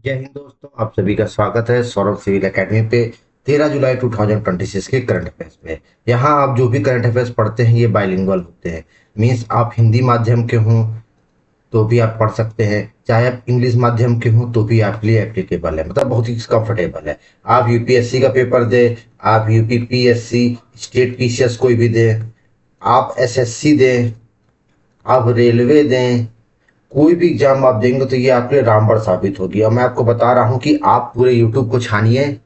जय हिंद दोस्तों, आप सभी का स्वागत है सौरभ सिविल एकेडमी पे। 13 जुलाई 2026 के करंट अफेयर्स पे। यहाँ आप जो भी करंट अफेयर्स पढ़ते हैं ये बाइलिंगुअल होते हैं। मीन्स आप हिंदी माध्यम के हों तो भी आप पढ़ सकते हैं, चाहे आप इंग्लिश माध्यम के हों तो भी आपके लिए एप्लीकेबल है, मतलब बहुत ही कंफर्टेबल है। आप यूपीएससी का पेपर दें, आप यूपीपीएससी, स्टेट पीसीएस कोई भी दें, आप एसएससी दें, आप रेलवे दें, कोई भी एग्जाम आप देंगे तो ये आपके लिए रामबाण साबित होगी। और मैं आपको बता रहा हूं कि आप पूरे यूट्यूब को छानिए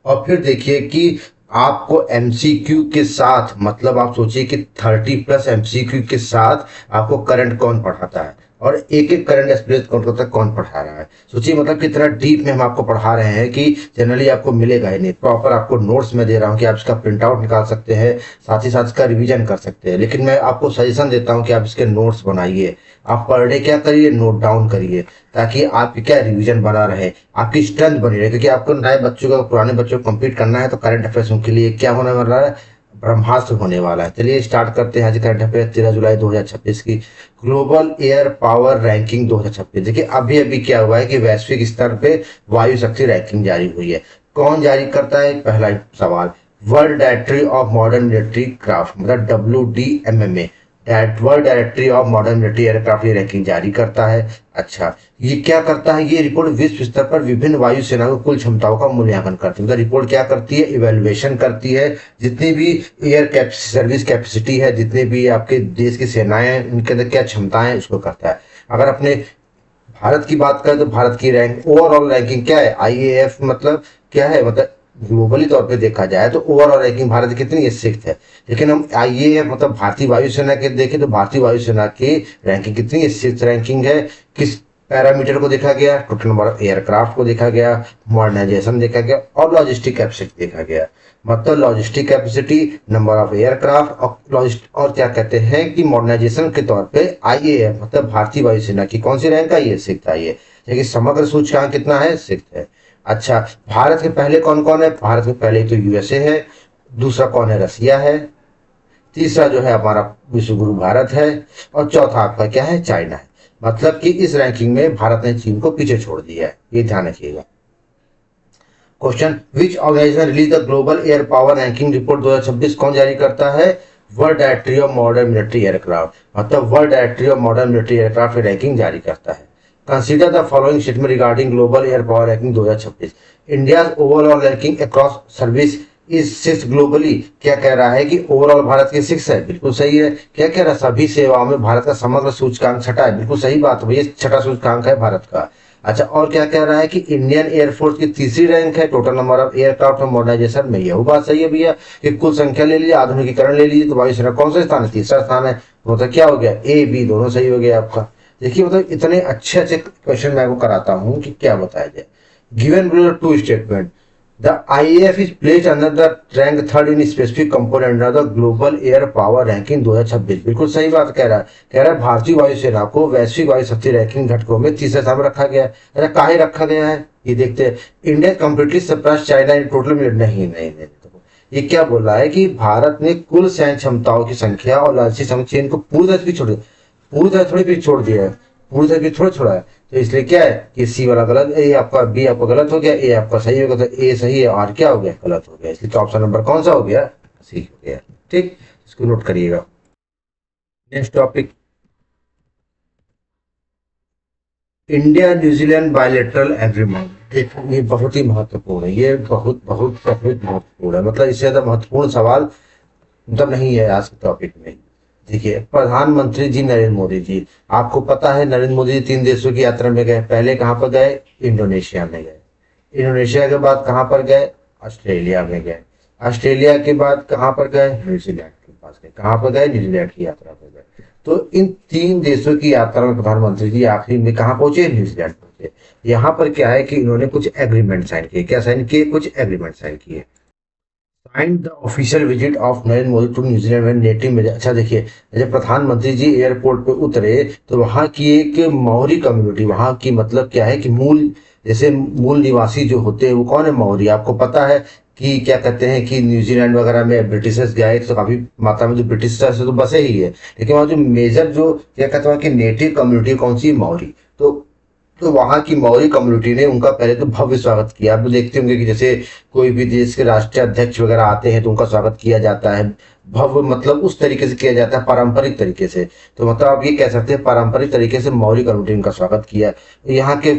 और फिर देखिए कि आपको एमसीक्यू के साथ, मतलब आप सोचिए कि 30+ एमसीक्यू के साथ आपको करंट कौन पढ़ाता है और एक एक करंट एक्सपीरियंस कौन तक कौन पढ़ा रहा है। सोचिए मतलब कितना डीप में हम आपको पढ़ा रहे हैं कि जनरली आपको मिलेगा ही नहीं। प्रॉपर आपको नोट्स में दे रहा हूँ कि आप इसका प्रिंट आउट निकाल सकते हैं, साथ ही साथ इसका रिवीजन कर सकते हैं। लेकिन मैं आपको सजेशन देता हूँ कि आप इसके नोट्स बनाइए। आप पर डे क्या करिए, नोट डाउन करिए, ताकि आपकी क्या रिवीजन बना रहे, आपकी स्ट्रेंथ बनी रहे। क्योंकि आपको नए बच्चों का पुराने बच्चों को कंप्लीट करना है तो करंट अफेयर्स उनके लिए क्या होने वाला है, ब्रह्मास्त्र होने वाला है। चलिए स्टार्ट करते हैं आज करंट अफेयर 13 जुलाई 2026 की ग्लोबल एयर पावर रैंकिंग 2026। देखिए अभी अभी क्या हुआ है कि वैश्विक स्तर पे वायु शक्ति रैंकिंग जारी हुई है। कौन जारी करता है, पहला सवाल, world directory of modern military craft, मतलब WDMMA, world directory of modern military aircraft ये रैंकिंग जारी करता है। अच्छा, ये क्या करता है, ये रिपोर्ट विश्व स्तर पर विभिन्न वायुसेनाओं की कुल क्षमताओं का मूल्यांकन करती है। मतलब रिपोर्ट क्या करती है, इवेल्युएशन करती है। जितनी भी सर्विस कैपेसिटी है, जितने भी आपके देश की सेनाएं हैं, इनके अंदर क्या क्षमताएं हैं, उसको करता है। अगर अपने भारत की बात करें तो भारत की रैंक, ओवरऑल रैंकिंग क्या है, आईएएफ मतलब क्या है, मतलब ग्लोबली तौर पे देखा जाए तो ओवरऑल रैंकिंग भारत की कितनी है, 6th है। लेकिन हम आईएएफ मतलब भारतीय वायुसेना के देखें तो भारतीय वायुसेना की रैंकिंग कितनी है, 6th रैंकिंग है। किस पैरामीटर को देखा गया, टोटल नंबर ऑफ एयरक्राफ्ट को देखा गया, मॉडर्नाइजेशन देखा गया और लॉजिस्टिक कैपेसिटी देखा गया। मतलब logistic capacity, number of aircraft और और क्या कहते हैं कि मॉडर्नाइजेशन के तौर पे आईएएफ मतलब भारतीय वायुसेना की कौन सी रैंक आई है, 6th आई है। लेकिन समग्र सूचकांक कितना है, 6th है। अच्छा, भारत के पहले कौन कौन है, भारत के पहले तो यूएसए है, दूसरा कौन है, रसिया है, तीसरा जो है हमारा विश्व गुरु भारत है और चौथा आपका क्या है, चाइना है। मतलब कि इस रैंकिंग में भारत ने चीन को पीछे छोड़ दिया है, ये ध्यान रखिएगा। Question, which organisation release the global air power ranking report 2026, कौन जारी करता है, world directory of modern military aircraft, मतलब world directory of modern military aircraft ranking जारी करता है। Consider the following statement regarding global air power ranking 2026। India overall ranking across service is 6 globally. क्या कह रहा है कि ओवरऑल भारत की 6 है, बिल्कुल सही है। क्या कह रहा है, सभी सेवाओं में भारत का समग्र सूचकांक 6 है, बिल्कुल सही बात है, ये 6 सूचकांक है भारत का। अच्छा, और क्या कह रहा है कि इंडियन एयरफोर्स की तीसरी रैंक है टोटल नंबर ऑफ एयरक्राफ्ट और मॉडर्नाइजेशन में। यही बात सही है भैया कि कुल संख्या ले लीजिए, आधुनिकीकरण ले लीजिए तो वायुसेना कौन सा स्थान है, तीसरा स्थान है। तो मतलब क्या हो गया, ए बी दोनों सही हो गया आपका। देखिए मतलब इतने अच्छे अच्छे क्वेश्चन मैं आपको कराता हूँ कि क्या बताया जाए। Given below two statement, the IAF is placed under the rank third in specific component under the global air power ranking 2026। बिल्कुल सही बात कह रहा है। कह रहा है भारतीय वायुसेना को वैश्विक वायु शक्ति रैंकिंग घटकों में तीसरे स्थान पर रखा गया है। अरे काहे रखा गया है, ये देखते हैं। India completely surpass China in total में, नहीं नहीं नहीं, ये क्या बोल रहा है कि भारत ने कुल सैन्य क्षमताओं की संख्या और लालची संख्या इनको पूरी तरह से छोड़ दिया, पूरी तरह थोड़ी भी छोड़ दिया है, पूरी तरह भी थोड़ा छोड़ा है। तो इसलिए क्या है कि सी वाला गलत, ए आपका बी आपका गलत हो गया, ए आपका सही हो गया, तो ए सही है और क्या हो गया, गलत हो गया। इसलिए तो ऑप्शन नंबर कौन सा हो गया, सी हो गया। ठीक, इसको नोट करिएगा। Next topic, India New Zealand bilateral agreement. देखो ये बहुत ही महत्वपूर्ण है, ये बहुत बहुत बहुत महत्वपूर्ण है, मतलब इससे ज्यादा महत्वपूर्ण सवाल मतलब नहीं है आज के टॉपिक में। देखिए प्रधानमंत्री जी नरेंद्र मोदी जी, आपको पता है नरेंद्र मोदी जी 3 देशों की यात्रा में गए। पहले कहाँ पर गए, इंडोनेशिया में गए। इंडोनेशिया के बाद कहाँ पर गए, ऑस्ट्रेलिया में गए। ऑस्ट्रेलिया के बाद कहाँ पर गए, न्यूजीलैंड के पास गए। कहाँ पर गए, न्यूजीलैंड की यात्रा पर गए। तो इन 3 देशों की यात्रा में प्रधानमंत्री जी आखिरी में कहाँ पहुंचे, न्यूजीलैंड पहुंचे। यहाँ पर क्या है कि इन्होंने कुछ एग्रीमेंट साइन किए। क्या साइन किए, कुछ एग्रीमेंट साइन किए। Signed the official visit of Narendra Modi to New Zealand में नेटिव में। अच्छा देखिए, जब प्रधानमंत्री जी एयरपोर्ट पे उतरे तो वहाँ की एक मौरी कम्युनिटी, वहाँ की मतलब क्या है कि मूल, जैसे मूल निवासी जो होते हैं वो कौन है, मौरी। आपको पता है कि क्या कहते हैं कि न्यूजीलैंड वगैरह में ब्रिटिशर्स गए तो काफी मात्रा में जो ब्रिटिशर्स तो बसे ही है, लेकिन वहाँ जो मेजर जो क्या कहते हैं कि नेटिव कम्युनिटी कौन सी, मौरी। तो तो वहाँ की मौरी कम्युनिटी ने उनका पहले तो भव्य स्वागत किया। आप देखते होंगे कि जैसे कोई भी देश के राष्ट्रीय अध्यक्ष वगैरह आते हैं तो उनका स्वागत किया जाता है। भव्य मतलब उस तरीके से किया जाता है, पारंपरिक तरीके से। तो मतलब आप ये कह सकते हैं पारंपरिक तरीके से मौरी कम्युनिटी ने उनका स्वागत किया। यहाँ के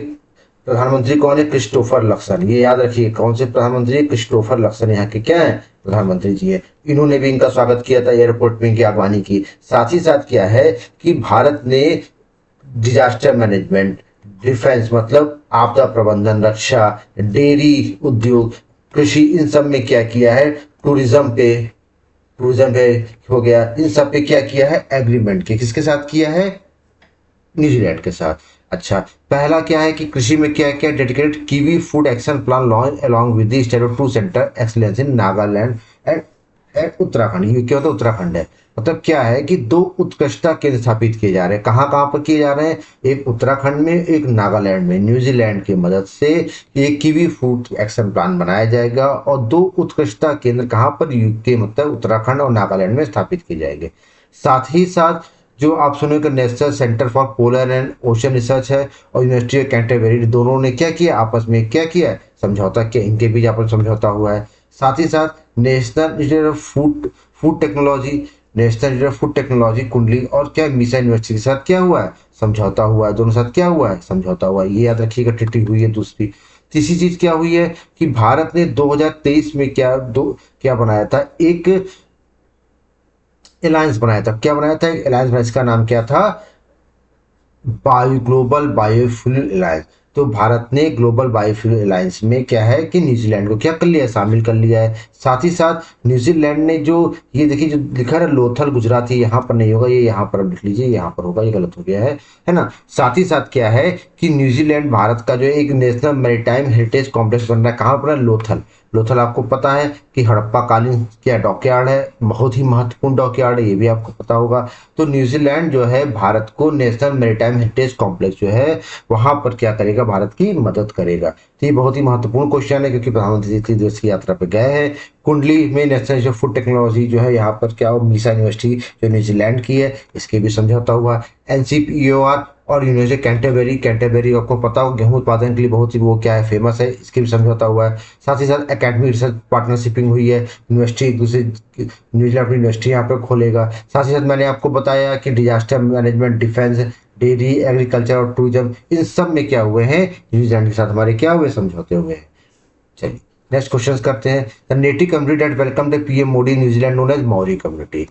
प्रधानमंत्री कौन है? Christopher Luxon. ये याद रखिए, कौन से प्रधानमंत्री है? क्रिस्टोफर लक्सन यहाँ के क्या है? प्रधानमंत्री जी है। इन्होंने भी इनका स्वागत किया था, एयरपोर्ट में इनकी आगवानी की। साथ ही साथ क्या है कि भारत ने डिजास्टर मैनेजमेंट, डिफेंस मतलब आपदा प्रबंधन, रक्षा, डेयरी उद्योग, कृषि, इन सब में क्या किया है? टूरिज्म पे हो गया, इन सब पे क्या किया है? एग्रीमेंट किया। किसके साथ किया है? न्यूजीलैंड के साथ। अच्छा, पहला क्या है कि कृषि में क्या क्या? Dedicated kiwi food action plan launch along with the state to centre excellence in Nagaland and and Uttarakhand. ये क्या होता है? उत्तराखंड है। मतलब क्या है कि दो उत्कृष्टता केंद्र स्थापित किए जा रहे हैं। कहाँ कहाँ पर किए जा रहे हैं? एक उत्तराखंड में, एक नागालैंड में। न्यूजीलैंड की मदद से एक कीवी फूड एक्शन प्लान बनाया जाएगा और दो उत्कृष्टता केंद्र कहाँ पर? यूके मतलब उत्तराखंड और नागालैंड में स्थापित किए जाएंगे। साथ ही साथ जो आप सुनेंगे national centre for polar and ocean research है और यूनिवर्सिटी ऑफ कैंटरबरी, दोनों ने क्या किया? आपस में क्या किया है? समझौता किया। इनके बीच आपस में समझौता हुआ है। साथ ही साथ national institute of food technology, national institute of food technology कुंडली और क्या मिसा यूनिवर्सिटी के साथ क्या हुआ है? समझौता हुआ है। दोनों साथ क्या हुआ है? समझौता हुआ है। ये याद रखिएगा, ट्रीटी हुई है। दूसरी तीसरी चीज क्या हुई है कि भारत ने 2023 में क्या बनाया था? एक अलायंस बनाया था। क्या बनाया था? एक अलायंस बनाया। इसका नाम क्या था? Global biofuel alliance. तो भारत ने ग्लोबल बायोफ्यूल अलायंस में क्या है कि न्यूजीलैंड को क्या कर लिया? शामिल कर लिया है। साथ ही साथ न्यूजीलैंड ने जो, ये देखिए जो लिखा है लोथल गुजराती, यहाँ पर नहीं होगा, ये यहाँ पर लिख लीजिए, यहाँ पर होगा, ये गलत हो गया है ना। साथ ही साथ क्या है कि न्यूजीलैंड भारत का जो एक नेशनल मैरीटाइम हेरिटेज कॉम्प्लेक्स बन रहा है। कहाँ पर है? लोथल। लोथल आपको पता है कि हड़प्पा कालीन क्या डॉकयार्ड है, बहुत ही महत्वपूर्ण डॉकयार्ड है, ये भी आपको पता होगा। तो न्यूजीलैंड जो है भारत को नेशनल मैरीटाइम हेरिटेज कॉम्प्लेक्स जो है वहां पर क्या करेगा? भारत की मदद करेगा। तो ये बहुत ही महत्वपूर्ण क्वेश्चन है क्योंकि प्रधानमंत्री जी दिवस की यात्रा पर गए हैं। कुंडली में national institute of food technology जो है यहाँ पर क्या हो? मीसा यूनिवर्सिटी जो न्यूजीलैंड की है, इसके भी समझौता हुआ। एनसीपीओआर और यूनिवर्सिटी कैंटरबरी, कैंटरबरी आपको पता हो गेहूं उत्पादन के लिए बहुत ही वो क्या है? फेमस है। इसके भी समझौता हुआ है। साथ ही साथ एकेडमिक रिसर्च पार्टनरशिपिंग हुई है। यूनिवर्सिटी एक दूसरे, न्यूजीलैंड अपनी यूनिवर्सिटी यहाँ पर खोलेगा। साथ ही साथ मैंने आपको बताया कि disaster management, defence, dairy, agriculture और टूरिज्म, इन सब में क्या हुए हैं? न्यूजीलैंड के साथ हमारे क्या हुए? समझौते हुए हैं। चलिए नेक्स्ट क्वेश्चन करते हैं। The native community that welcome the PM Modi New Zealand known as Maori community.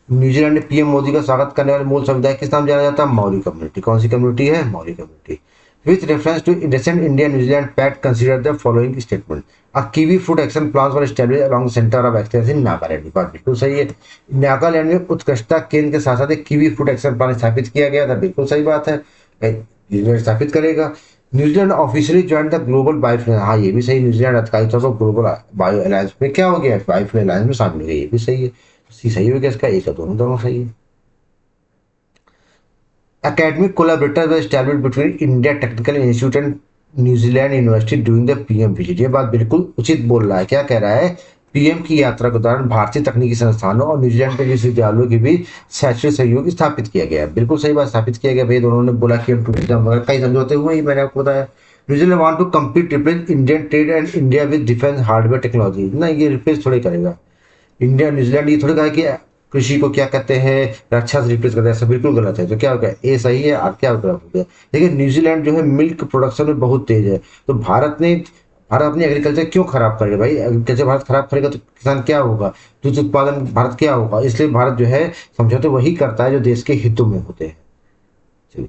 New Zealand में पीएम मोदी का स्वागत करने वाले मूल समुदाय किस नाम जाना जाता है? Maori community. कौन सी कम्युनिटी है? Maori community. With reference to recent India New Zealand pact consider the following statement. A kiwi food action plan for establish along centre of excellence in Nagaland. बात बिल्कुल सही है। नागालैंड में उत्कृष्टता केंद्र के साथ साथ एक कीवी फूड एक्शन प्लान स्थापित किया गया था। बिल्कुल सही बात है, न्यूजीलैंड स्थापित करेगा। New Zealand officially join the global biofuel. हाँ ये भी सही, न्यूजीलैंड अधिकारिक तौर पर ग्लोबल बायो अलायंस में क्या हो गया? बायोफ्यूल अलायंस में शामिल हो गया। ये भी सही है। सी सही हो गया इसका, एक दोनों दोनों सही है। Academic collaborators were established between India Technical Institute and New Zealand university during the PM visit. ये बात बिल्कुल उचित बोल रहा है। क्या कह रहा है? पीएम की यात्रा के दौरान भारतीय तकनीकी संस्थानों और न्यूजीलैंड के विश्वविद्यालयों के बीच शैक्षणिक सहयोग स्थापित किया गया। बिल्कुल सही बात, स्थापित किया गया। भाई दोनों ने बोला कि हम टूरिज्म वगैरह कई समझौते हुए ही, मैंने आपको बताया। New Zealand want to compete replace Indian trade and India with defence hardware technology. ना, ये रिप्लेस थोड़ी करेगा इंडिया न्यूजीलैंड। ये थोड़ी कहा कि कृषि को क्या कहते हैं? रक्षा से रिप्लेस करते हैं। ऐसा बिल्कुल गलत है। तो क्या हो गया? ए सही है और क्या गलत हो गया? देखिए न्यूजीलैंड जो है मिल्क प्रोडक्शन में बहुत तेज है। तो भारत अपनी एग्रीकल्चर क्यों खराब करेगा? भाई एग्रीकल्चर भारत खराब करेगा तो किसान क्या होगा? दूध उत्पादन भारत क्या होगा? इसलिए भारत जो है समझौते वही करता है जो देश के हितों में होते हैं। चलिए,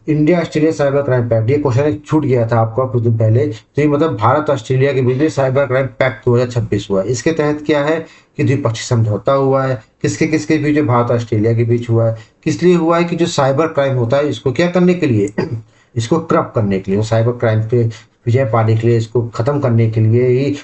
India Australia cyber crime pact. ये क्वेश्चन एक छूट गया था आपका कुछ दिन पहले। तो ये मतलब भारत ऑस्ट्रेलिया के बीच में साइबर क्राइम पैक्ट 2026 हुआ है। इसके तहत क्या है कि द्विपक्षीय समझौता हुआ है। किसके किसके बीच? भारत ऑस्ट्रेलिया के बीच हुआ है। किस लिए हुआ है? कि जो साइबर क्राइम होता है इसको क्या करने के लिए इसको क्रब करने के लिए, साइबर क्राइम पे विजय पाने के लिए, इसको खत्म करने के लिए ही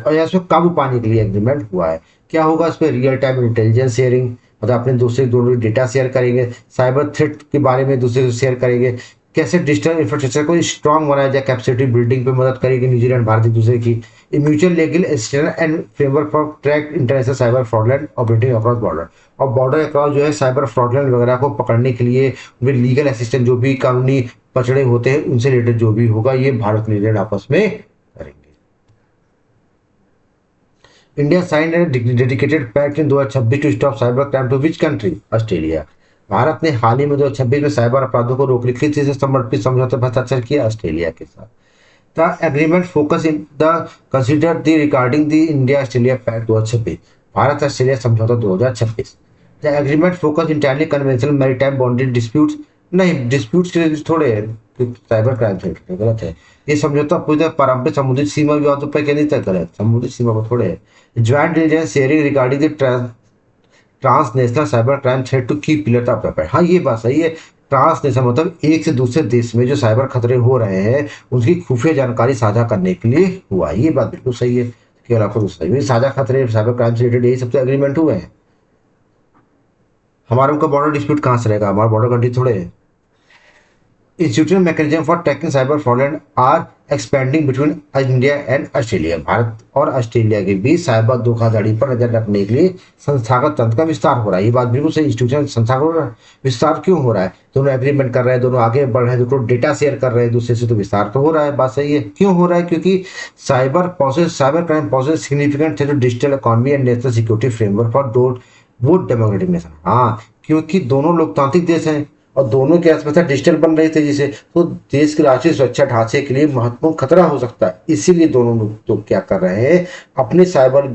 और या इसको काबू पाने के लिए एग्रीमेंट हुआ है। क्या होगा इस पर? रियल टाइम इंटेलिजेंस शेयरिंग, मतलब अपने दूसरे दोनों डेटा शेयर करेंगे। साइबर थ्रेट के बारे में दूसरे से शेयर करेंगे। कैसे डिजिटल इंफ्रास्ट्रक्चर को स्ट्रांग बनाया जाए, कैपेसिटी बिल्डिंग पे मदद करेगी न्यूजीलैंड भारत एक दूसरे की। Mutual legal assistance and framework for track international cyber fraud and operating across border. और बॉर्डर अक्रॉस जो है साइबर फ्रॉडलैंड वगैरह को पकड़ने के लिए लीगल असिस्टेंस, जो भी कानूनी पचड़े होते हैं उनसे रिलेटेड जो भी होगा ये भारत न्यूजीलैंड आपस में करेंगे। India sign a dedicated pact in 2026 to stop cyber crime to which country? Australia. Bharat ने हाल ही में 2026 में साइबर अपराधों को रोकने के लिए से समर्पित समझौते पर हस्ताक्षर किया ऑस्ट्रेलिया के साथ। The agreement focus in the consider the regarding the India Australia pact 2026, Bharat Australia समझौता 2026। The agreement focus entirely conventional maritime boundary disputes, नहीं डिस्प्यूट्स के थोड़े साइबर क्राइम से गलत है। ये समझौता पूरी तरह पारंपरिक समुद्री सीमा विवादों पर केंद्रित है, गलत, समुद्री सीमा पर थोड़े है। Joint intelligence sharing regarding the transnational cyber crime threat to key pillar of prepare, हाँ ये बात सही है। ट्रांसनेशनल मतलब एक से दूसरे देश में जो साइबर खतरे हो रहे हैं उसकी खुफिया जानकारी साझा करने के लिए हुआ, ये बात बिल्कुल सही है। केवल आपको सही है, साझा खतरे साइबर क्राइम से रिलेटेड यही सबसे एग्रीमेंट हुए हैं। हमारा उनका बॉर्डर डिस्प्यूट कहाँ से रहेगा, हमारा बॉर्डर कंट्री थोड़े है। Institutional mechanism for tackling cyber fraud are expanding between India and Australia, Bharat और ऑस्ट्रेलिया के बीच साइबर धोखाधड़ी पर नजर रखने के लिए संस्थागत तंत्र का विस्तार हो रहा है, ये बात बिल्कुल सही। इंस्टीट्यूशन संस्थागत विस्तार क्यों हो रहा है, दोनों एग्रीमेंट कर रहे हैं, दोनों आगे बढ़ रहे हैं, दोनों डेटा शेयर कर रहे हैं दूसरे से, तो विस्तार तो हो रहा है, बात सही है। क्यों हो रहा है, क्योंकि साइबर क्राइम पॉसेस सिग्निफिकेंट थे digital economy and national security framework for वो डेमोक्रेटिक नेशन, हाँ क्योंकि दोनों लोकतांत्रिक देश हैं और दोनों की अर्थव्यवस्था डिजिटल बन रही थी जिसे, तो देश के राष्ट्रीय सुरक्षा ढांचे के लिए महत्वपूर्ण खतरा हो सकता है। इसीलिए दोनों लोग तो क्या कर रहे हैं, अपने साइबर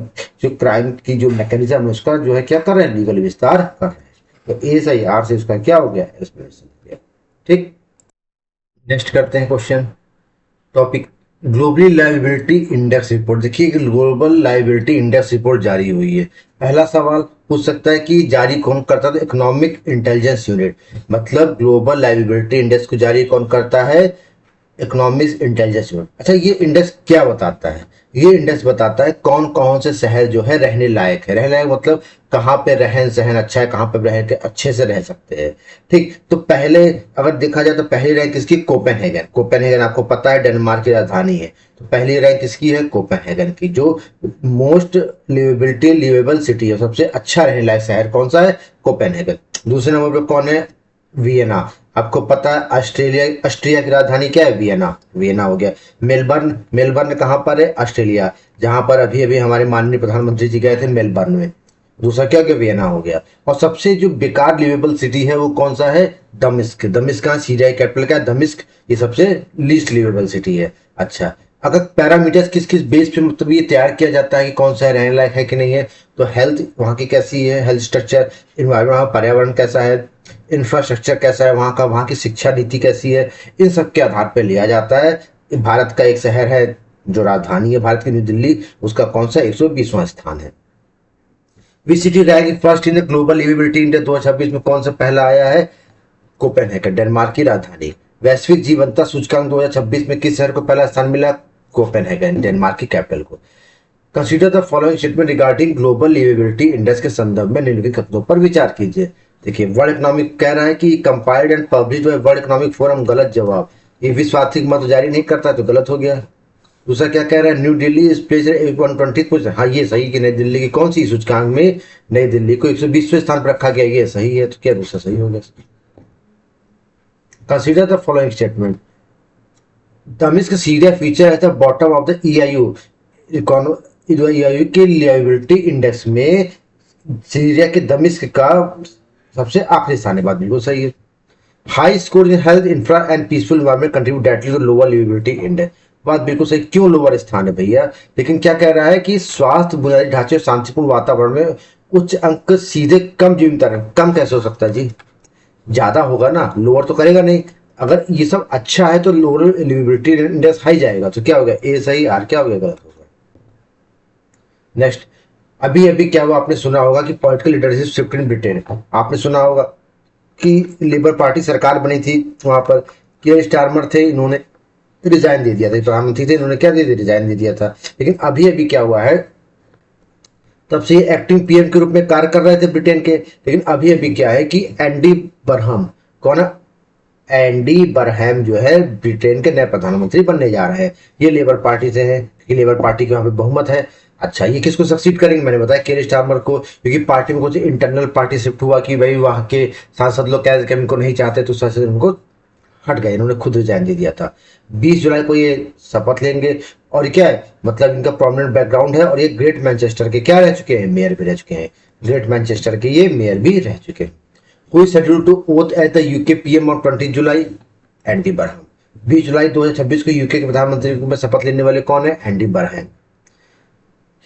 जो क्राइम की जो मैकेनिज्म है उसका जो है क्या कर रहे हैं, लीगल विस्तार कर रहे हैं। तो SIR से उसका क्या हो गया, एक्सप्लेनेशन। ठीक, नेक्स्ट करते हैं question topic globally liability index report. देखिए ग्लोबल लायबिलिटी इंडेक्स रिपोर्ट जारी हुई है। पहला सवाल पूछ सकता है कि जारी कौन करता है, इकोनॉमिक इंटेलिजेंस यूनिट, मतलब ग्लोबल लायबिलिटी इंडेक्स को जारी कौन करता है, इकोनॉमिक इंटेलिजेंस यूनिट। अच्छा ये इंडेक्स क्या बताता है, ये इंडेक्स बताता है कौन कौन से शहर जो है रहने लायक है, रहने लायक मतलब कहाँ पे रहन सहन अच्छा है, कहाँ पे रह के अच्छे से रह सकते हैं। ठीक, तो पहले अगर देखा जाए तो पहली रैंक किसकी, कोपेनहेगन। कोपेनहेगन आपको पता है डेनमार्क की राजधानी है, तो पहली रैंक किसकी है, कोपेनहेगन की, जो मोस्ट लिवेबल सिटी है, सबसे अच्छा रहने लायक शहर कौन सा है, कोपेनहेगन। दूसरे नंबर पर कौन है, वियना। आपको पता है ऑस्ट्रिया की राजधानी क्या है, वियना, वियना हो गया। मेलबर्न, मेलबर्न कहाँ पर है, ऑस्ट्रेलिया, जहां पर अभी अभी हमारे माननीय प्रधानमंत्री जी गए थे, मेलबर्न में। दूसरा क्या हो गया, वियना हो गया। और सबसे जो बेकार लिवेबल सिटी है वो कौन सा है, दमिश्क। दमिश्क का सीरिया कैपिटल क्या है, दमिश्क, ये सबसे लीस्ट लिवेबल सिटी है। अच्छा, अगर पैरामीटर्स किस किस बेस पे मतलब ये तैयार किया जाता है कि कौन सा रहने लायक है कि नहीं है, तो हेल्थ वहाँ की कैसी है, हेल्थ स्ट्रक्चर, इन्वायरमेंट पर्यावरण कैसा है, इंफ्रास्ट्रक्चर कैसा है वहाँ का, वहाँ की शिक्षा नीति कैसी है, इन सब के आधार पर लिया जाता है। भारत का एक शहर है जो राजधानी है भारत की, न्यू दिल्ली, उसका कौन सा 120वां स्थान है। Which city rank first in the global liveability index 2026 में कौन सा पहला आया है, कोपेनहेगन, डेनमार्क की राजधानी। वैश्विक जीवंतता सूचकांक 2026 में किस शहर को पहला स्थान मिला, कोपेनहेगन, डेनमार्क की कैपिटल को। Consider the following statement regarding global liveability index के संदर्भ में निम्नलिखित कथनों पर विचार कीजिए। देखिए वर्ल्ड इकोनॉमिक कह रहा है कि compiled and published by world economic forum, गलत जवाब, ये विश्व आर्थिक मत जारी नहीं करता तो गलत हो गया। दूसरा क्या कह रहा है, new Delhi is placed 120 position, हाँ ये सही कि नई दिल्ली की कौन सी सूचकांक में नई दिल्ली को 120वें स्थान पर रखा गया, ये सही है, तो क्या दूसरा सही हो गया। कंसीडर द फॉलोइंग स्टेटमेंट, दमिश्क Syria feature at the bottom of the EIU के लिएबिलिटी इंडेक्स में सीरिया के दमिश्क का सबसे आखिरी स्थान है, बात बिल्कुल सही है। High score in health infra and peaceful environment contribute directly to lower liveability index, बात बिल्कुल सही। क्यों लोअर स्थान है भैया, लेकिन क्या कह रहा है कि स्वास्थ्य बुनियादी ढांचे और शांतिपूर्ण वातावरण में उच्च अंक सीधे कम जीवनता रहे, कम कैसे हो सकता है जी, ज्यादा होगा ना, लोअर तो करेगा नहीं। अगर ये सब अच्छा है तो लोअर लिवेबिलिटी इंडेक्स हाई जाएगा, तो क्या हो गया, ए सही, आर क्या हो गया, गलत होगा। नेक्स्ट, अभी अभी क्या हुआ, आपने सुना होगा कि political leadership shift in Britain, आपने सुना होगा कि लेबर पार्टी सरकार बनी थी, वहां पर कियर स्टारमर थे, इन्होंने रिजाइन दे दिया था, प्रधानमंत्री थे, इन्होंने क्या दे दिया, रिजाइन दे दिया था। लेकिन अभी अभी क्या हुआ है, तब से एक्टिंग PM के रूप में कार्य कर रहे थे ब्रिटेन के, लेकिन अभी अभी क्या है कि एंडी बरहम, कौन है, एंडी बरहम जो है ब्रिटेन के नए प्रधानमंत्री बनने जा रहे हैं। ये लेबर पार्टी से है, क्योंकि लेबर पार्टी के वहां पे बहुमत है। अच्छा, ये किसको सक्सीड करेंगे, मैंने बताया केयर स्टारमर को, क्योंकि पार्टी में कुछ इंटरनल पार्टी शिफ्ट हुआ कि भाई वहां के सांसद लोग क्या इनको नहीं चाहते, तो सांसद उनको हट गए, इन्होंने खुद रिजाइन दे दिया था। 20 जुलाई को ये शपथ लेंगे। और क्या है, मतलब इनका प्रोमिनेंट बैकग्राउंड है, और ये ग्रेट मैनचेस्टर के क्या रह चुके हैं, मेयर भी रह चुके हैं। ग्रेट मैनचेस्टर के ये मेयर भी रह चुके हैं। Who is scheduled to oath as the UK PM on 20 July, Andy Burnham. 20 जुलाई 2026 को यूके के प्रधानमंत्री में शपथ लेने वाले कौन है, Andy Burnham.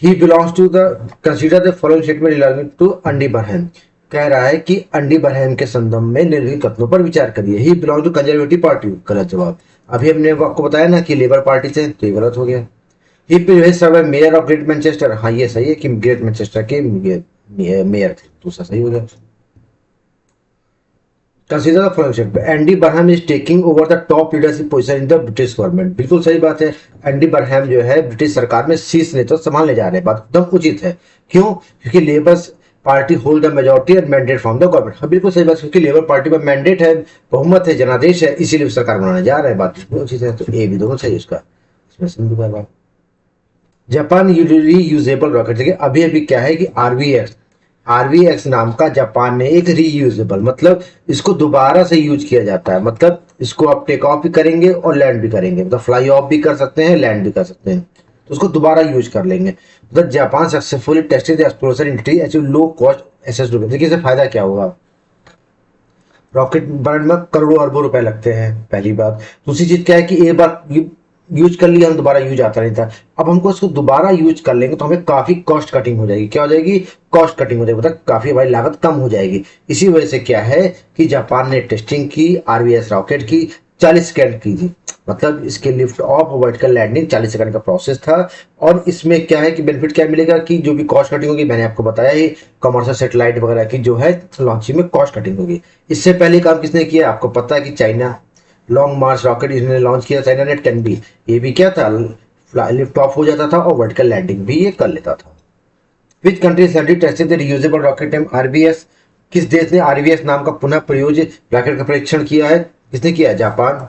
He belongs to the consider the following statement relating to Andy Burnham. कह रहा है कि एंडी बरहम के संदर्भ में निम्नलिखित कथनों पर विचार करिए। ही बिलोंग टू कंजर्वेटिव पार्टी, गलत जवाब। अभी हमने आपको बताया ना कि लेबर पार्टी से, तो ये गलत हो गया। He previous serve mayor of great Manchester, हाँ ये सही है कि ग्रेट मैनचेस्टर के मेयर थे, दूसरा सही हो गया। Consider the following statement, Andy Burnham is taking over the top leadership position in the British government. बिल्कुल सही बात है, एंडी बरहम जो है ब्रिटिश सरकार में शीर्ष नेतृत्व संभालने जा रहे हैं। बात एकदम उचित है। क्यों? क्योंकि labour party hold the majority and mandate from the government. हाँ बिल्कुल सही बात, क्योंकि लेबर पार्टी में मैंडेट है, बहुमत है, जनादेश है, इसीलिए सरकार बनाने जा रहे हैं। बात बिल्कुल उचित है, तो ए भी दोनों सही उसका, इसमें सिंधु बात। जापान रीयूजेबल रॉकेट, देखिए अभी अभी क्या है कि आरवीएक्स नाम का जापान ने एक रीयूजेबल, मतलब इसको दोबारा से यूज किया जाता है, मतलब इसको आप टेक ऑफ भी करेंगे और लैंड भी करेंगे, मतलब फ्लाई ऑफ भी कर सकते हैं, लैंड भी कर सकते हैं, तो उसको दोबारा यूज कर लेंगे। मतलब Japan successfully tested the explosion entity achieve low cost access. देखिए इससे फायदा क्या होगा, रॉकेट बनाने में करोड़ों अरबों रुपए लगते हैं, पहली बात। दूसरी चीज क्या है कि एक बार यूज कर लिया, हम दोबारा यूज आता नहीं था, अब हमको इसको दोबारा यूज कर लेंगे तो हमें काफी कॉस्ट कटिंग हो जाएगी। क्या हो जाएगी? कॉस्ट कटिंग हो जाएगी, मतलब काफी हमारी लागत कम हो जाएगी। इसी वजह से क्या है कि जापान ने टेस्टिंग की आरवीएस रॉकेट की, 40 सेकंड की थी, मतलब इसके लिफ्ट ऑफ और वर्टिकल लैंडिंग 40 सेकंड का प्रोसेस था। और इसमें क्या है कि बेनिफिट क्या मिलेगा कि जो भी कॉस्ट कटिंग होगी, मैंने आपको बताया ही, कमर्शियल सैटेलाइट वगैरह की जो है लॉन्चिंग में कॉस्ट कटिंग होगी। इससे पहले काम किसने किया, आपको पता है कि चाइना, लॉन्ग मार्च रॉकेट इसने लॉन्च किया, चाइना नेट 10 भी, ये भी क्या था, लिफ्ट ऑफ हो जाता था और वर्टिकल लैंडिंग भी ये कर लेता था। Which country tested the reusable rocket name RBS, किस देश ने आरबीएस नाम का पुनः प्रयोज्य रॉकेट का परीक्षण किया है, किसने किया? Japan.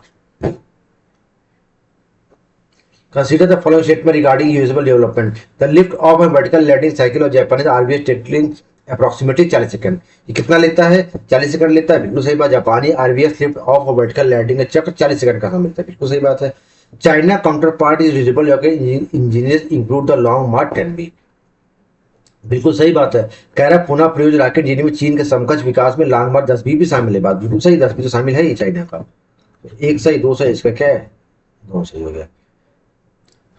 Consider the following statement regarding usable development. The lift off and vertical landing cycle of Japanese RBS taking approximately 40 second. ये कितना लेता है? 40 सेकंड लेता है, बिल्कुल सही बात। जापानी आरबीएस लिफ्ट ऑफ और वर्टिकल लैंडिंग का चक्र 40 सेकंड का समय मिलता है, बिल्कुल सही बात है। China counterpart is visible engineers include the Long March 10 B, बिल्कुल सही बात है। कह रहा है पुनः प्रयोज रॉकेट जिनमें चीन के समकक्ष विकास में लॉन्ग मार्च 10 बी भी शामिल है। बात बिल्कुल सही, 10 बी तो शामिल है ही चाइना का। एक सही, दो सही, इसका क्या है? दो सही हो गया।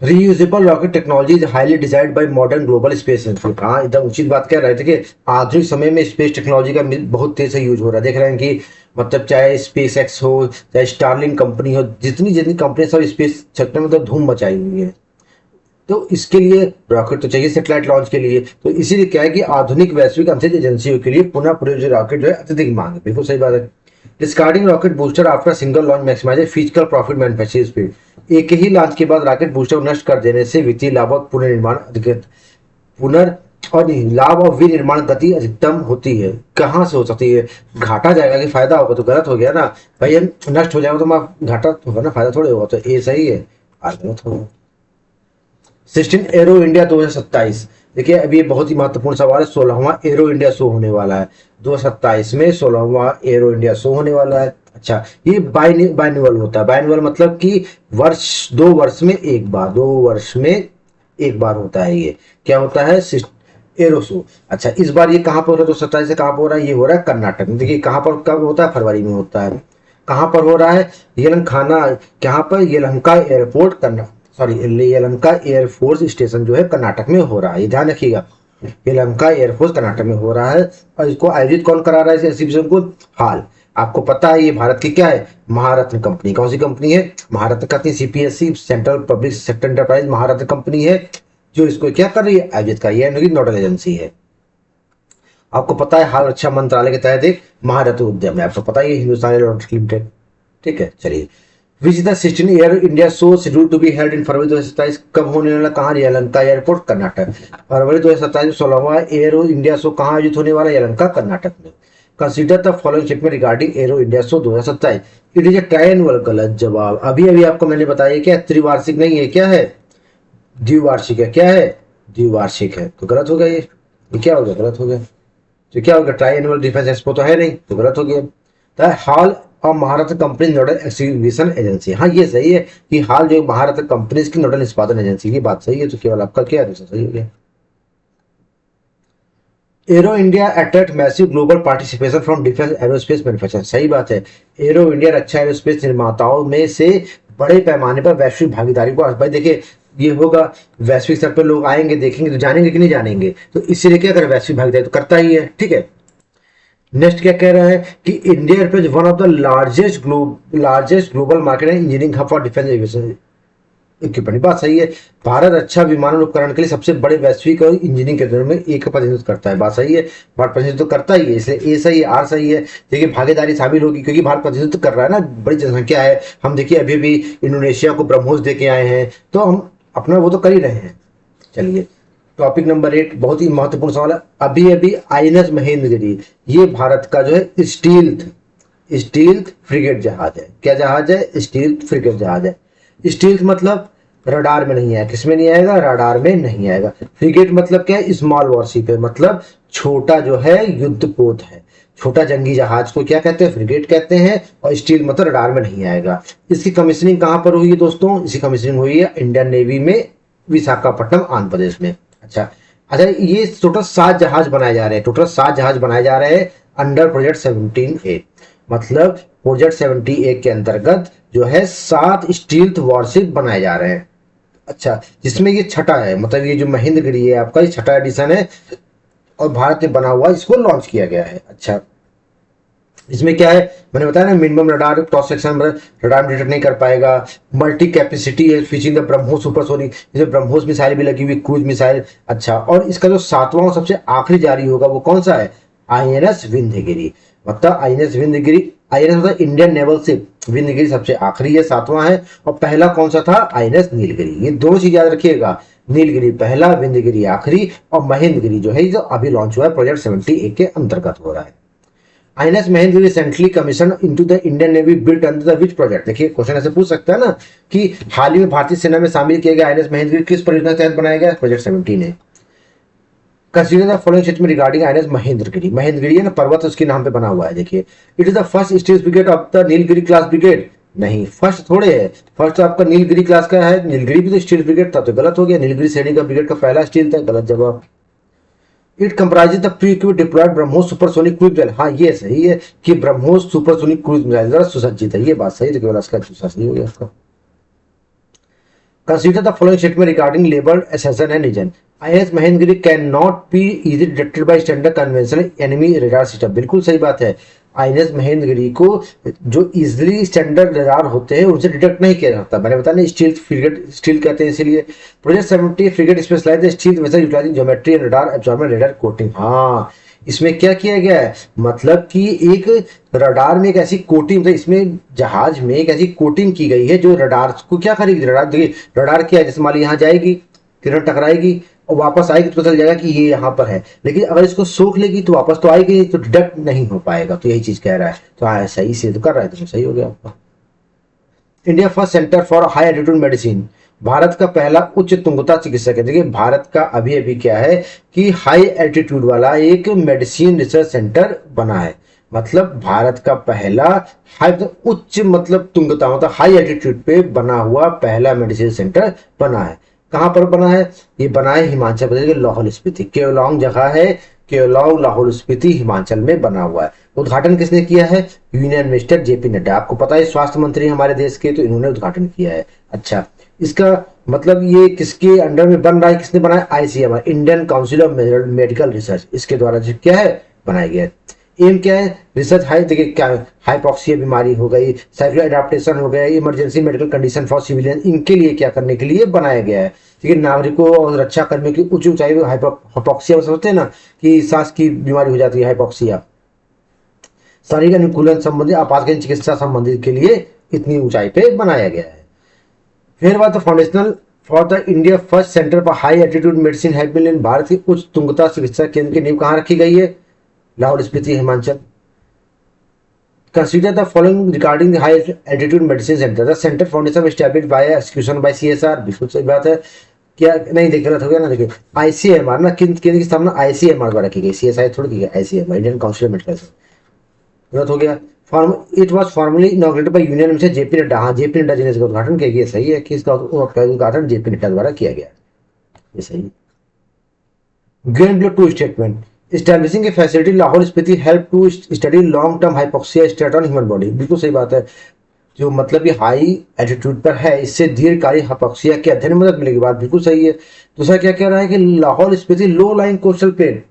Reusable rocket technology is highly desired bye modern global space institute. हाँ एकदम उचित बात कह रहे थे कि आधुनिक समय में स्पेस टेक्नोलॉजी का बहुत तेज से यूज हो रहा है। देख रहे हैं कि मतलब चाहे स्पेस एक्स हो, चाहे स्टारलिंक कंपनी हो, जितनी जितनी कंपनी सब स्पेस सेक्टर में तो धूम मचाई हुई है। तो इसके लिए रॉकेट तो चाहिए सैटेलाइट लॉन्च के लिए, तो इसीलिए क्या है कि आधुनिक वैश्विक अंतरिक्ष एजेंसियों के लिए पुनः प्रयोजित रॉकेट जो है अत्यधिक मांग है, बिल्कुल सही बात है। Discarding rocket booster after single launch maximise physical profit manufacturing speed. एक ही लॉन्च के बाद रॉकेट बूस्टर नष्ट कर देने से वित्तीय लाभ और लाभ और विनिर्माण गति अधिकतम होती है। कहाँ से हो सकती है? घाटा जाएगा कि फायदा होगा? तो गलत हो गया ना भाई, हम नष्ट हो जाएगा तो घाटा होगा ना, फायदा थोड़े होगा। तो ये सही है, आज गलत होगा। 16 एरो इंडिया 2027, देखिए अभी ये बहुत ही महत्वपूर्ण सवाल है। 16वां एरो इंडिया शो होने वाला है 2027 में, 16वां एरो इंडिया शो होने वाला है। अच्छा, ये बाइनुअल होता है। बाइनुअल मतलब कि वर्ष, 2 वर्ष में एक बार, 2 वर्ष में एक बार होता है। ये क्या होता है? Arrow show. अच्छा, इस बार ये कहाँ पर हो रहा है? 2027 से कहाँ पर हो रहा है? ये हो रहा है कर्नाटक में। देखिए कहाँ पर कब होता है? फरवरी में होता है। कहाँ पर हो रहा है? यलंखाना, कहाँ पर? Yelahanka airport Yelahanka air force station जो है कर्नाटक में हो रहा है, ये ध्यान रखिएगा। यलहंका एयरफोर्स कर्नाटक में हो रहा है। और इसको आयोजित कौन करा रहा है इस एग्जीबिशन को? हाल। आपको पता है ये भारत की क्या है? महारत्न कंपनी। कौन सी कंपनी है? Maharatna company, CPSC, central public sector enterprise Maharatna company है जो इसको क्या कर रही है? आयोजित कर रही है, नोडल एजेंसी है। आपको पता है हाल रक्षा मंत्रालय के तहत एक महारत्न उद्यम है, आपको पता है, हिंदुस्तान एरोनॉटिक्स लिमिटेड। ठीक है, चलिए। Which the 16 air India show scheduled to be held in February 2027, कब होने वाला? कहाँ? यलहंका एयरपोर्ट कर्नाटक। फरवरी 2027 में 16वां एरो इंडिया शो कहाँ आयोजित होने वाला? यलहंका कर्नाटक में। Consider the following statement regarding aero India show 2027। It is a triennial, गलत जवाब। अभी अभी आपको मैंने बताया क्या, त्रिवार्षिक नहीं है, क्या है? द्विवार्षिक है। क्या है? द्विवार्षिक है, तो गलत हो गया। ये क्या हो गया? गलत हो गया। तो क्या होगा? ट्राई एनुअल डिफेंस एक्सपो तो है नहीं, तो गलत हो गया। हॉल और महारत्न कंपनी नोडल एक्सक्यूशन एजेंसी। हाँ ये सही है कि हाल जो महारत्न कंपनीज की नोडल निष्पादन एजेंसी की बात सही है, तो केवल आपका क्या है, दूसरा सही हो गया। Arrow India attract massive global participation from defence aerospace manufacture. सही बात है, एरो इंडिया रक्षा एरोस्पेस निर्माताओं में से बड़े पैमाने पर वैश्विक भागीदारी को, भाई देखिए ये होगा, वैश्विक स्तर पर लोग आएंगे देखेंगे तो जानेंगे कि नहीं जानेंगे, तो इसीलिए क्या करे, वैश्विक भागीदारी तो करता ही है। ठीक है, नेक्स्ट क्या कह रहा है कि India represent one of the largest global market है engineering hub for defence aviation equipment. बात सही है, भारत अच्छा विमानन उपकरण के लिए सबसे बड़े वैश्विक और इंजीनियरिंग केंद्रों में एक का प्रतिनिधित्व करता है। बात सही है, भारत प्रतिनिधित्व तो करता ही है, इसलिए ए सही है, आर सही है। देखिए भागीदारी शामिल होगी क्योंकि भारत प्रतिनिधित्व कर रहा है ना, बड़ी जनसंख्या है। हम देखिए अभी भी इंडोनेशिया को ब्रह्मोस दे के आए हैं, तो हम अपना वो तो कर ही रहे हैं। चलिए टॉपिक नंबर 8 बहुत ही महत्वपूर्ण सवाल है। अभी अभी आईएनएस महेंद्रगिरी, ये भारत का जो है स्टील्थ फ्रिगेट जहाज है। क्या जहाज है? स्टील्थ फ्रिगेट जहाज है। स्टील्थ मतलब रडार में नहीं आएगा, किसमें नहीं आएगा? रडार में नहीं आएगा। फ्रिगेट मतलब क्या है? स्मॉल वॉरशिप है, मतलब छोटा जो है युद्धपोत है, छोटा जंगी जहाज को क्या कहते हैं? फ्रिगेट कहते हैं। और स्टील मतलब रडार में नहीं आएगा। इसकी कमीशनिंग कहां पर हुई है दोस्तों? इसकी कमीशनिंग हुई है इंडियन नेवी में, विशाखापट्टनम आंध्र प्रदेश में। अच्छा, ये टोटल 7 जहाज बनाए जा रहे हैं, टोटल 7 जहाज बनाए जा रहे हैं अंडर प्रोजेक्ट 17A। मतलब प्रोजेक्ट 70A के अंतर्गत जो है 7 स्टील्थ वॉरशिप बनाए जा रहे हैं। अच्छा, जिसमें ये छठा है, मतलब ये जो महेंद्रगिरी है आपका, ये छठा एडिशन है और भारत में बना हुआ, इसको लॉन्च किया गया है। अच्छा, इसमें क्या है, मैंने बताया ना, minimum radar cross section radar में डिटेक्ट नहीं कर पाएगा। मल्टी कैपेसिटी है फिशिंग द ब्रह्मोस सुपरसोनिक, इसमें ब्रह्मोस मिसाइल भी लगी हुई, क्रूज मिसाइल। अच्छा, और इसका जो 7वां और सबसे आखिरी जारी होगा वो कौन सा है? आईएनएस विंध्यगिरी। मतलब आईएनएस विंध्यगिरी, आईएनएस मतलब इंडियन नेवल शिप, विंध्यगिरी सबसे आखिरी है, 7वां है। और पहला कौन सा था? आईएनएस नीलगिरी। ये दोनों चीज याद रखिएगा, नीलगिरी पहला, विंध्यगिरी आखिरी। और महेंद्रगिरी जो है जो अभी लॉन्च हुआ है, प्रोजेक्ट 70A के अंतर्गत हो रहा है। INS Mahendra recently commissioned into the Indian Navy built under the which project? देखिए क्वेश्चन ऐसे पूछ सकता है ना कि हाल ही में भारतीय सेना में शामिल किया गया INS महेंद्रगिरी किस परियोजना के तहत बनाया गया? प्रोजेक्ट 17 है। कंसीडर द फॉलोइंग क्षेत्र में रिगार्डिंग INS महेंद्रगिरी। महेंद्रगिरी है ना, पर्वत उसके नाम पे बना हुआ है। देखिए, it is the first steel brigade of the Nilgiri class brigade. नहीं, फर्स्ट थोड़े है, फर्स्ट तो आपका नीलगिरी क्लास का है। नीलगिरी भी तो स्टील ब्रिगेड था, तो गलत हो गया। नीलगिरी श्रेणी का ब्रिगेड का पहला स्टील था, गलत जवाब। It comprises the pre equipped deployed BrahMos supersonic cruise missile. हाँ ये सही है कि ब्रह्मोस सुपरसोनिक क्रूज मिसाइल द्वारा सुसज्जित है, ये बात सही है, तो केवल इसका दूसरा सही हो गया आपका। Consider the following statement regarding labelled assassin and reason. INS Mahendragiri can not be easily detected by standard conventional enemy radar system. बिल्कुल सही बात है, आईएनएस महेंद्रगिरी को जो इजिली स्टैंडर्ड रडार होते हैं उनसे डिटेक्ट नहीं किया जाता। मैंने बताया स्टील फ्रिगेट, स्टील कहते हैं इसीलिए। Project 70 frigate specialised stealth vessel utilising geometry and radar absorber radar coating. हाँ, इसमें क्या किया गया है, मतलब कि एक रडार में एक ऐसी कोटिंग, मतलब इसमें जहाज में एक ऐसी कोटिंग की गई है जो रडार को क्या करेगी। रडार देखिए, रडार क्या है, जैसे मान ली यहाँ जाएगी, किरण टकराएगी और वापस आएगी तो पता चल जाएगा कि ये यहाँ पर है, लेकिन अगर इसको सोख लेगी तो वापस तो आएगी, तो डिटेक्ट नहीं हो पाएगा। तो यही चीज कह रहा है, तो हाँ सही से तो कर रहा है, तो सही हो गया आपका। India first centre for high altitude medicine. Bharat का पहला उच्च तुंगता चिकित्सक है। देखिए भारत का अभी अभी क्या है कि हाई एल्टीट्यूड वाला एक मेडिसिन रिसर्च सेंटर बना है। मतलब भारत का पहला हाई, उच्च मतलब तुंगता मतलब हाई एल्टीट्यूड पे बना हुआ पहला मेडिसिन सेंटर बना है। कहां पर बना है? ये बना है हिमाचल प्रदेश के लाहौल स्पीति, केलांग जगह है, केलांग लाहौल स्पीति हिमाचल में बना हुआ है। उद्घाटन किसने किया है? Union minister JP Nadda. आपको पता है स्वास्थ्य मंत्री हमारे देश के, तो इन्होंने उद्घाटन किया है। अच्छा, इसका मतलब ये किसके अंडर में बन रहा है, किसने बनाया? ICMR, Indian council of medical research, इसके द्वारा जो क्या है बनाया गया है। एम क्या है? रिसर्च हाई, देखिए क्या, हाइपोक्सिया बीमारी हो गई, साइक्लो एडाप्टेशन हो गया, emergency medical condition for civilian, इनके लिए क्या करने के लिए बनाया गया है। ठीक है, नागरिकों और रक्षा कर्मियों की उच्च ऊंचाई में हाइपोक्सिया समझते हैं ना कि सांस की बीमारी हो जाती है, हाइपोक्सिया, शारीरिक अनुकूलन संबंधी आपातकालीन चिकित्सा संबंधित के लिए इतनी ऊंचाई पे बनाया गया है। फिर बात foundational for the India first centre for high altitude medicine have been in. Bharat की उच्च तुंगता चिकित्सा केंद्र की नींव कहाँ रखी गई है? Lahaul Spiti Himachal. Consider the following regarding high altitude medicine centre. The centre foundation established by execution by CSR. बिल्कुल सही बात है, क्या नहीं देख गलत हो गया ना। देखिए आईसीएमआर ना, केंद्र की स्थापना आईसीएमआर द्वारा की गई, सीएसआई थोड़ी की गई, ICMR Indian council of medical, गलत हो गया। It was formally inaugurated by union minister JP Nadda. हाँ, जेपी नड्डा जी ने इसका उद्घाटन किया। सही है कि इसका उद्घाटन जेपी नड्डा द्वारा किया गया, ये सही है। Given below two statement, establishing a facility Lahaul Spiti help to study long term hypoxia state on human body. बिल्कुल सही बात है, जो मतलब ये हाई एल्टीट्यूड पर है, इससे दीर्घकालिक हाइपोक्सिया के अध्ययन में मदद मिलेगी। बात बिल्कुल सही है। दूसरा क्या कह रहा है कि Lahaul Spiti low lying coastal plain,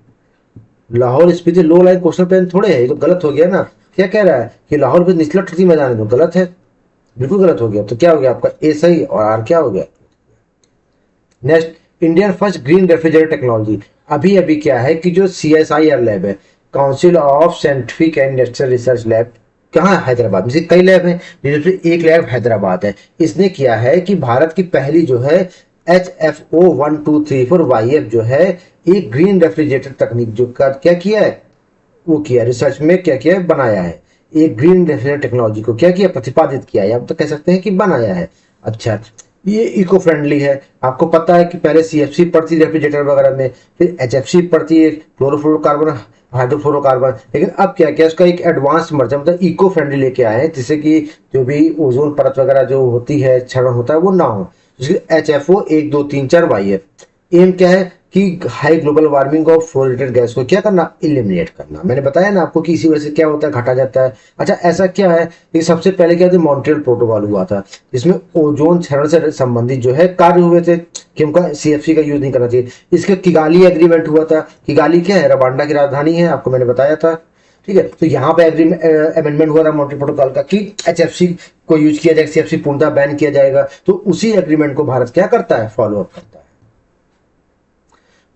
Lahaul Spiti low lying coastal plain थोड़े है, ये तो गलत हो गया ना। क्या कह रहा है कि लाहौल स्पीति निचला तटीय मैदान है, तो गलत है, बिल्कुल गलत हो गया। तो क्या हो गया आपका ए सही और आर क्या हो गया। Next, Indian first green refrigerator technology. अभी अभी क्या है कि जो CSIR लैब है, council of scientific and industrial research lab, कहाँ है? हैदराबाद में। कई लैब है, जिसमें एक लैब हैदराबाद है। इसने किया है कि भारत की पहली जो है HFO 1234YF जो है एक ग्रीन रेफ्रिजरेटर तकनीक जो का क्या किया है, वो किया रिसर्च में, क्या किया है, बनाया है। एक ग्रीन रेफ्रिजरेटर टेक्नोलॉजी को क्या किया, प्रतिपादित किया है, आप तो कह सकते हैं कि बनाया है। अच्छा, ये इको फ्रेंडली है। आपको पता है कि पहले CFC पड़ती रेफ्रिजरेटर वगैरह में, फिर HFC पड़ती है, क्लोरोफ्लोरोकार्बन, हाइड्रोफ्लोरोकार्बन। लेकिन अब क्या किया, उसका एक एडवांस वर्जन मतलब इको फ्रेंडली लेके आए हैं, जिससे कि जो भी ओजोन परत वगैरह जो होती है, क्षरण होता है, वो ना हो। HFO 1234YF एम क्या है कि high global warming of fluorinated gas को क्या करना, इलिमिनेट करना। मैंने बताया ना आपको कि इसी वजह से क्या होता है, घटा जाता है। अच्छा, ऐसा क्या है कि सबसे पहले क्या था, मॉन्ट्रियल प्रोटोकॉल हुआ था, जिसमें ओजोन क्षरण से संबंधित जो है कार्य हुए थे कि हमको CFC का यूज नहीं करना चाहिए। इसके किगाली एग्रीमेंट हुआ था। किगाली क्या है, रवांडा की राजधानी है, आपको मैंने बताया था। ठीक है, तो यहाँ पे अमेंडमेंट हुआ था मॉन्ट्रियल प्रोटोकॉल का कि HFC को यूज किया जाएगा, CFC पूर्णतः बैन किया जाएगा। तो उसी एग्रीमेंट को भारत क्या करता है, फॉलो अप करता है।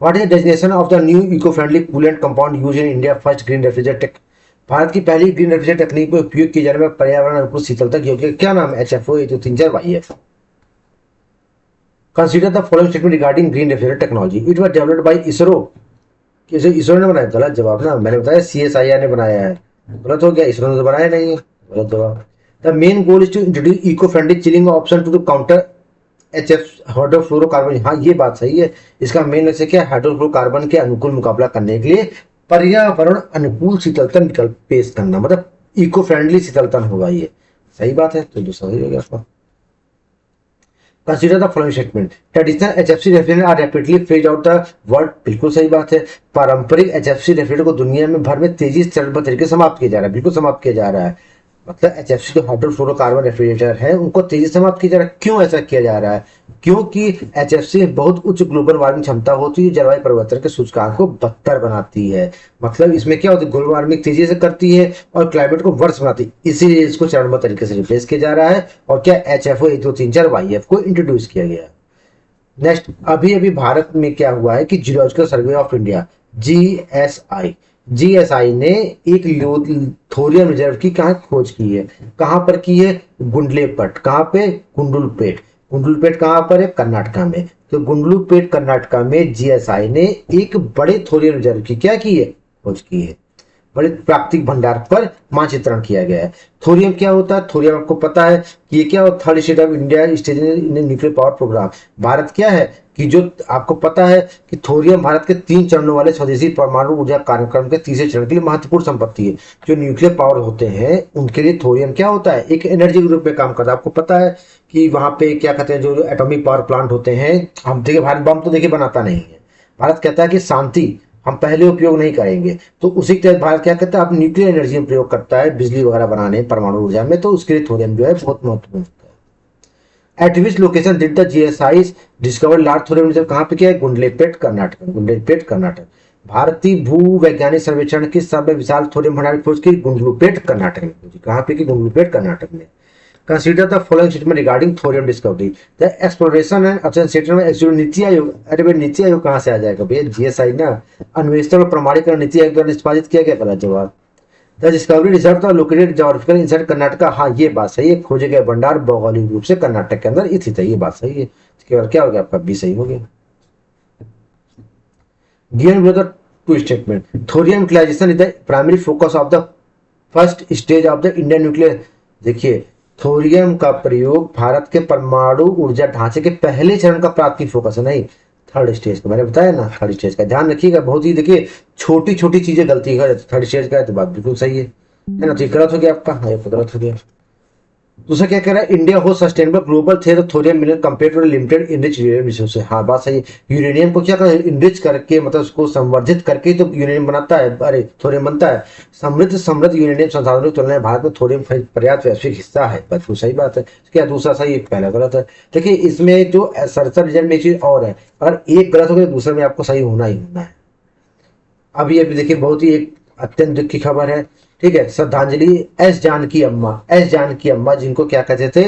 What is the designation of the new eco-friendly coolant compound used in India first green refrigerator? Bharat की पहली ग्रीन रेफ्रिजरेटर तकनीक में उपयोग किए जाने में पर्यावरण अनुकूल शीतलता योग्य क्या नाम है, HFO 1234YF। Consider the following statement regarding green refrigerator technology. It was developed by ISRO. ISRO ने बनाया, गलत जवाब ना। मैंने बताया CSIR ने बनाया है, गलत हो गया। इसरो ने तो बनाया नहीं है, गलत जवाब। The main goal is to introduce eco friendly chilling option to counter HF hydrofluorocarbon. हाँ, ये बात सही है। इसका मेन लक्ष्य क्या है, हाइड्रोफ्लोरोकार्बन के अनुकूल मुकाबला करने के लिए पर्यावरण अनुकूल शीतलतन विकल्प पेश करना, मतलब इको फ्रेंडली शीतलतन होगा, ये सही बात है। तो दूसरा सही हो गया आपका। Consider the following statement, traditional HFC refrigerator are rapidly phase out the world. बिल्कुल सही बात है। पारंपरिक HFC रेफ्रिजरेटर को दुनिया में भर में तेजी से चरणबद्ध तरीके से समाप्त किया जा रहा है, बिल्कुल समाप्त किया जा रहा है। मतलब HFC जो हाइड्रोफ्लोरोकार्बन रेफ्रिजरेटर है, उनको तेजी से समाप्त किया जा रहा है। क्यों ऐसा किया जा रहा है, क्योंकि HFC बहुत उच्च ग्लोबल वार्मिंग क्षमता होती है, जलवायु परिवर्तन के सूचकांक को बदतर बनाती है। मतलब इसमें क्या होता है, ग्लोबल वार्मिंग तेजी से करती है और क्लाइमेट को वर्ष बनाती है, इसीलिए इसको चरणबद्ध तरीके से रिप्लेस किया जा रहा है। और क्या, HFO 1234YF को इंट्रोड्यूस किया गया। नेक्स्ट, अभी अभी भारत में क्या हुआ है कि geological survey of India GSI ने एक थोरियम रिजर्व की कहाँ खोज की है, कहाँ पर की है, गुंडलेपट। कहाँ पे, गुंडलुपेट। गुंडलुपेट कहाँ पर है, कर्नाटका में। तो गुंडलुपेट कर्नाटका में GSI ने एक बड़े थोरियम रिजर्व की क्या की है, खोज की है। बड़े प्राकृतिक भंडार पर मानचित्रण किया गया है। थोरियम क्या होता है, थोरियम आपको पता है कि ये क्या होता है, third stage of India stage in nuclear power programme. Bharat क्या है कि जो आपको पता है कि थोरियम भारत के 3 चरणों वाले स्वदेशी परमाणु ऊर्जा कार्यक्रम के तीसरे चरण के लिए महत्वपूर्ण संपत्ति है। जो न्यूक्लियर पावर होते हैं उनके लिए थोरियम क्या होता है, एक एनर्जी के रूप में काम करता है। आपको पता है कि वहां पे क्या कहते हैं, जो एटॉमिक पावर प्लांट होते हैं, हम देखिए भारत बम तो देखिए बनाता नहीं है। भारत कहता है कि शांति हम पहले उपयोग नहीं करेंगे, तो उसी के तहत भारत क्या करता है, अब न्यूक्लियर एनर्जी में प्रयोग करता है, बिजली वगैरह बनाने, परमाणु ऊर्जा में। तो उसके लिए थोरियम जो है बहुत महत्वपूर्ण होता है। Eight which location did the GSI discover large thorium reserve, कहाँ पे किया है, गुंडलेपेट कर्नाटक। गुंडलेपेट कर्नाटक। भारतीय भू वैज्ञानिक सर्वेक्षण किस समय विशाल थोरियम भंडार की खोज की, गुंडलुपेट कर्नाटक में खोजी। कहाँ पे की, गुंडलुपेट कर्नाटक में। Consider the following statement regarding thorium discovery. The exploration and observation में एक्चुअली नीति आयोग, अरे भाई नीति आयोग कहाँ से आ जाएगा भैया, GSI ना। अन्वेषण और प्रमाणीकरण नीति आयोग द्वारा निष्पादित किया गया, गलत जवाब। द डिस्कवरी रिजर्व था लोकेटेड जोग्राफिकल इनसाइड कर्नाटका। हाँ, ये बात सही है, खोजे गए भंडार भौगोलिक रूप से कर्नाटक के अंदर स्थित है, ये बात सही है। इसके बाद क्या हो गया आपका, बी सही हो गया। Given below the two statement, thorium utilisation is the primary focus of the first stage of the Indian nuclear. देखिए, थोरियम का प्रयोग भारत के परमाणु ऊर्जा ढांचे के पहले चरण का प्राथमिक फोकस है, नहीं थर्ड स्टेज का। मैंने बताया ना, थर्ड स्टेज का ध्यान रखिएगा। बहुत ही देखिए छोटी छोटी चीजें गलती कर, थर्ड स्टेज का है, तो बात बिल्कुल सही है। है ना। तो ये गलत हो गया आपका, हाँ ये तो गलत हो गया। दूसरा क्या कह रहा है, इंडिया हो sustainable global thorium mineral compare to limited enrich uranium resources. हाँ बात सही है। यूरेनियम को क्या कर इनरिच करके, मतलब उसको संवर्धित करके ही तो यूरेनियम बनाता है, अरे थोरियम बनता है। समृद्ध समृद्ध यूरेनियम संसाधनों की तुलना में भारत में थोरियम पर्याप्त वैश्विक हिस्सा है। बस वो सही बात है। क्या दूसरा सही है, पहला गलत है। देखिए इसमें जो सर्चर रिजल्ट में एक चीज और है, अगर एक गलत हो गया दूसरे में आपको सही होना ही होना है। अब ये भी देखिए बहुत ही एक अत्यंत दुख की खबर है। ठीक है, श्रद्धांजलि एस जानकी अम्मा, एस जानकी अम्मा जिनको क्या कहते थे,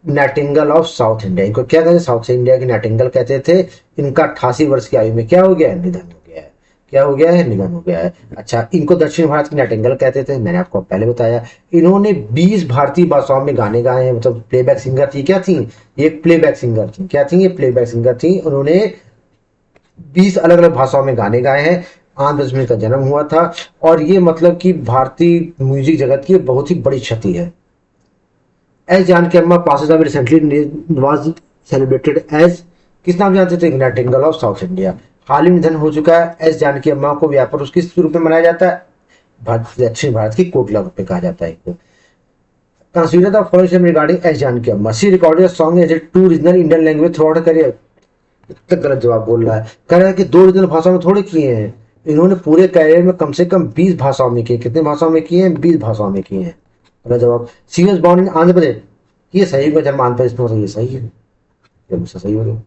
नाइटिंगेल ऑफ साउथ इंडिया। इनको क्या कहते थे, साउथ इंडिया की नाइटिंगेल कहते थे। इनका 88 वर्ष की आयु में क्या हो गया है, निधन हो गया है। क्या हो गया है, निधन हो गया है। अच्छा, इनको दक्षिण भारत की नाइटिंगेल कहते थे, मैंने आपको पहले बताया। इन्होंने 20 भारतीय भाषाओं में गाने गाए हैं, मतलब प्लेबैक सिंगर थी। क्या थी, ये प्लेबैक सिंगर थी। क्या थी, ये प्लेबैक सिंगर थी। उन्होंने 20 अलग अलग भाषाओं में गाने गाए हैं। आंध्र प्रदेश में इनका जन्म हुआ था। और ये मतलब कि भारतीय म्यूजिक जगत की बहुत ही बड़ी क्षति है। S Janaki Amma passes away recently was celebrated as, किस नाम जानते थे, नाइटिंगेल ऑफ साउथ इंडिया। हाल ही में निधन हो चुका है। एस जानकी अम्मा को व्यापार पुरुष किस रूप में मनाया जाता है, दक्षिण भारत की कोकिला रूप में कहा जाता है इनको। Consider the following regarding S Janaki Amma, she recorded a song as a to regional Indian language throughout her career. इतना गलत जवाब बोल रहा है। कह रहा है कि 2 रीजनल भाषाओं में थोड़े किए हैं, इन्होंने पूरे कैरियर में कम से कम 20 भाषाओं में किए। कितने भाषाओं में किए हैं, 20 भाषाओं में किए हैं। गलत जवाब। सी was born in Andhra Pradesh, ये सही में जन्म आंध्र प्रदेश में हो, ये सही है, ये मुझसे सही हो गया।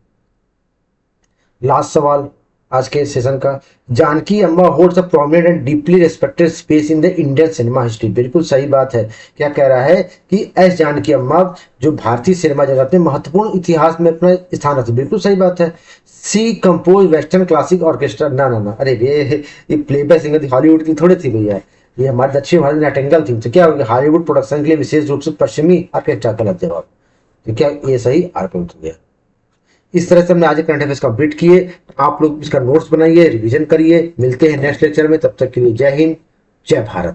लास्ट सवाल आज के सेशन का, जानकी अम्मा holds a prominent and deeply respected space in the Indian cinema history. बिल्कुल सही बात है। क्या कह रहा है कि एस जानकी अम्मा जो भारतीय सिनेमा जगत में महत्वपूर्ण इतिहास में अपना स्थान रखती। बिल्कुल सही बात है। सी कंपोज वेस्टर्न क्लासिक ऑर्केस्ट्रा, ना ना ना, अरे ये प्लेबैक सिंगर थी, हॉलीवुड की थोड़ी थी भैया, ये हमारे दक्षिण भारत नाइटिंगेल थी। तो क्या हो गया, हॉलीवुड प्रोडक्शन के लिए विशेष रूप से पश्चिमी ऑर्केस्ट्रा, गलत जवाब। तो क्या ये सही आर्गुमेंट हो गया। इस तरह से हमने आज करंट अफेयर्स कंप्लीट किए। आप लोग इसका नोट्स बनाइए, रिवीजन करिए। मिलते हैं नेक्स्ट लेक्चर में, तब तक के लिए जय हिंद, जय भारत।